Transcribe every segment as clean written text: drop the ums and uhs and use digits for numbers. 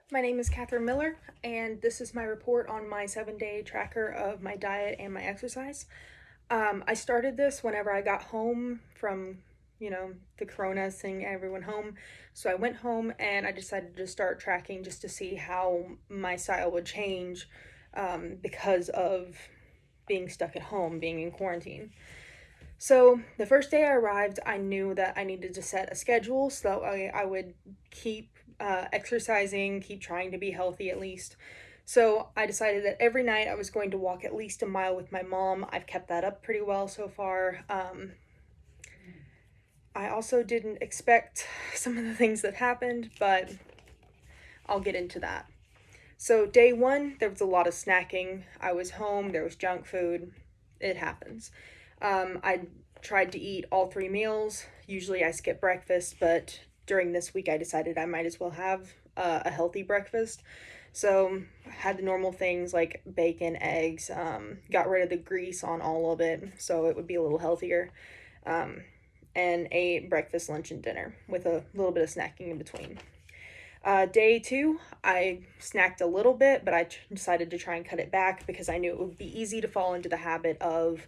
My name is Catherine Miller, and this is my report on my 7-day tracker of my diet and my exercise. I started this whenever I got home from, the corona, seeing everyone home. So I went home and I decided to start tracking just to see how my style would change because of being stuck at home, being in quarantine. So the first day I arrived, I knew that I needed to set a schedule so that I would keep exercising, keep trying to be healthy at least. So I decided that every night I was going to walk at least a mile with my mom. I've kept that up pretty well so far. I also didn't expect some of the things that happened, but I'll get into that. So, day one, there was a lot of snacking. I was home, there was junk food. It happens. I tried to eat all 3 meals. Usually I skip breakfast, but during this week I decided I might as well have a healthy breakfast. So, I had the normal things like bacon, eggs, got rid of the grease on all of it so it would be a little healthier, um, and ate breakfast, lunch, and dinner with a little bit of snacking in between. Day two, I snacked a little bit, but decided to try and cut it back because I knew it would be easy to fall into the habit of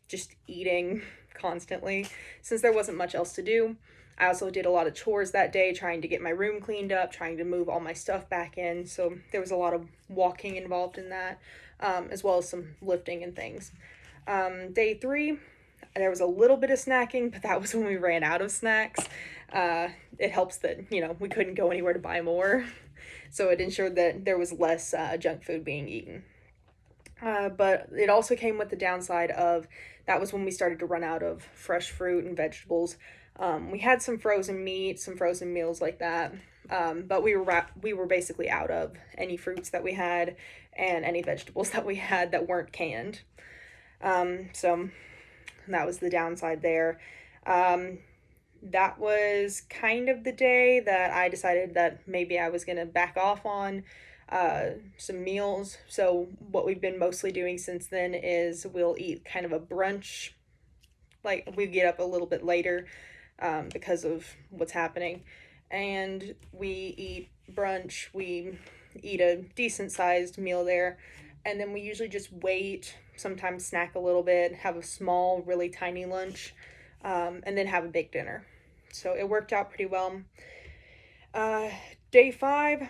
just eating constantly since there wasn't much else to do. I also did a lot of chores that day, trying to get my room cleaned up, trying to move all my stuff back in. So there was a lot of walking involved in that, as well as some lifting and things. Day three, there was a little bit of snacking, but that was when we ran out of snacks. It helps that, we couldn't go anywhere to buy more. So it ensured that there was less junk food being eaten. But it also came with the downside of that was when we started to run out of fresh fruit and vegetables. We had some frozen meat, some frozen meals like that, but we were basically out of any fruits that we had and any vegetables that we had that weren't canned. So that was the downside there. That was kind of the day that I decided that maybe I was going to back off on some meals. So, what we've been mostly doing since then is we'll eat kind of a brunch. Like, we get up a little bit later because of what's happening. And we eat brunch. We eat a decent sized meal there. And then we usually just wait, sometimes snack a little bit, have a small, really tiny lunch, and then have a big dinner. So it worked out pretty well. Uh, Day five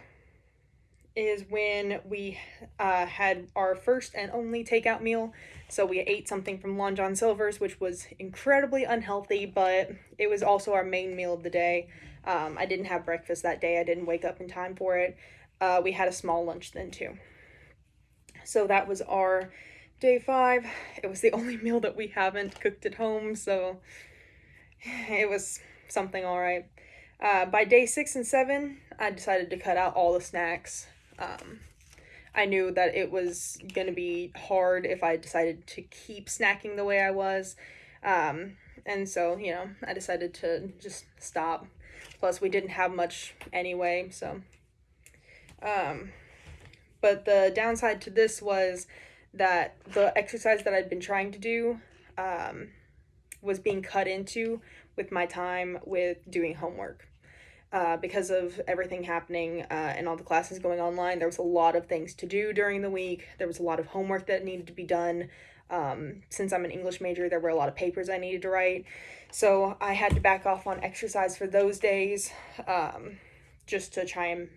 is when we had our first and only takeout meal. So we ate something from Long John Silver's, which was incredibly unhealthy, but it was also our main meal of the day. I didn't have breakfast that day, I didn't wake up in time for it. We had a small lunch then too. So that was our day five. It was the only meal that we haven't cooked at home, so it was something all right. By day six and seven, I decided to cut out all the snacks. I knew that it was going to be hard if I decided to keep snacking the way I was. And so, I decided to just stop. Plus, we didn't have much anyway, so. But the downside to this was that the exercise that I'd been trying to do was being cut into with my time with doing homework. Because of everything happening and all the classes going online, there was a lot of things to do during the week. There was a lot of homework that needed to be done. Since I'm an English major, there were a lot of papers I needed to write. So I had to back off on exercise for those days just to try and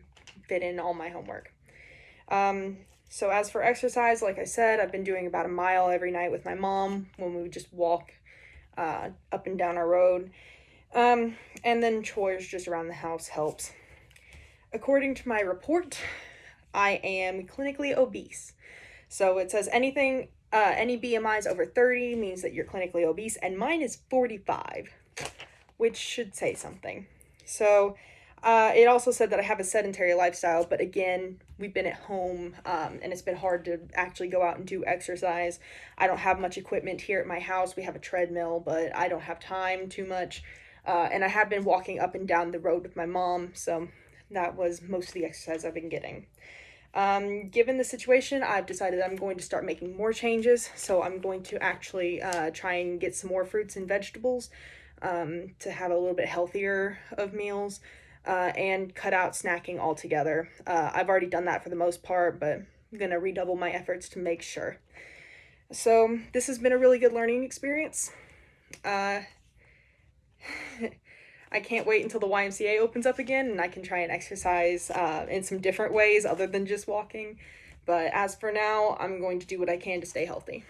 fit in all my homework. So as for exercise, like I said, I've been doing about a mile every night with my mom when we would just walk up and down our road. And then chores just around the house helps. According to my report, I am clinically obese. So it says any BMIs over 30 means that you're clinically obese, and mine is 45, which should say something. So it also said that I have a sedentary lifestyle, but again, we've been at home and it's been hard to actually go out and do exercise. I don't have much equipment here at my house. We have a treadmill, but I don't have time too much. And I have been walking up and down the road with my mom, so that was most of the exercise I've been getting. Given the situation, I've decided I'm going to start making more changes, so I'm going to actually try and get some more fruits and vegetables to have a little bit healthier of meals. and cut out snacking altogether. I've already done that for the most part, but I'm going to redouble my efforts to make sure. So this has been a really good learning experience. I can't wait until the YMCA opens up again and I can try and exercise in some different ways other than just walking. But as for now, I'm going to do what I can to stay healthy.